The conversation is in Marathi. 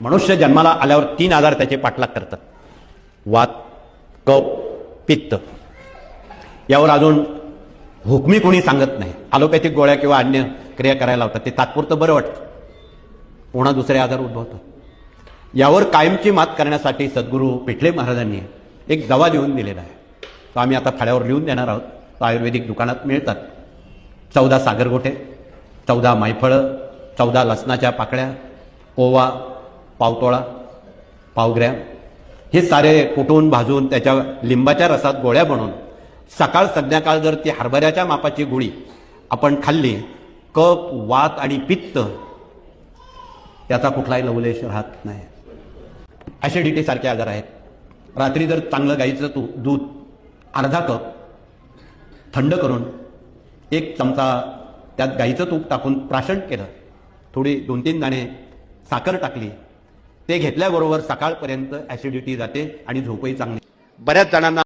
मनुष्य जन्माला आल्यावर 3 आजार त्याचे पाठलाग करतात: वात, कफ, पित्त. यावर अजून हुकमी कोणी सांगत नाही. ॲलोपॅथिक गोळ्या किंवा अन्य क्रिया करायला लावतात. ते तात्पुरतं बरं वाटतं, पुन्हा दुसरे आजार उद्भवतात. यावर कायमची मात करण्यासाठी सद्गुरू पिठले महाराजांनी एक दवा लिहून दिलेला आहे. तो आम्ही आता फळ्यावर लिहून देणार आहोत. तो आयुर्वेदिक दुकानात मिळतात. 14 सागरगोटे, 14 मायफळं, 14 लसणाच्या पाकळ्या, ओवा पावतोळा, पावग्रॅम, हे सारे कुटून भाजून त्याच्या लिंबाच्या रसात गोळ्या बनवून सकाळ संध्याकाळ जर ती हरभऱ्याच्या मापाची गोळी आपण खाल्ली, कफ, वात आणि पित्त त्याचा कुठलाही लवलेश राहत नाही. ॲसिडिटी सारखे आजार आहेत. रात्री जर चांगलं गाईचं दूध अर्धा कप थंड करून 1 चमचा त्यात गाईचं तूप टाकून प्राशन केलं, थोडी 2-3 दाणे साखर टाकली, ते घेतल्याबरोबर सकाळपर्यंत ॲसिडिटी जाते आणि झोपही चांगली. बऱ्याच जणांना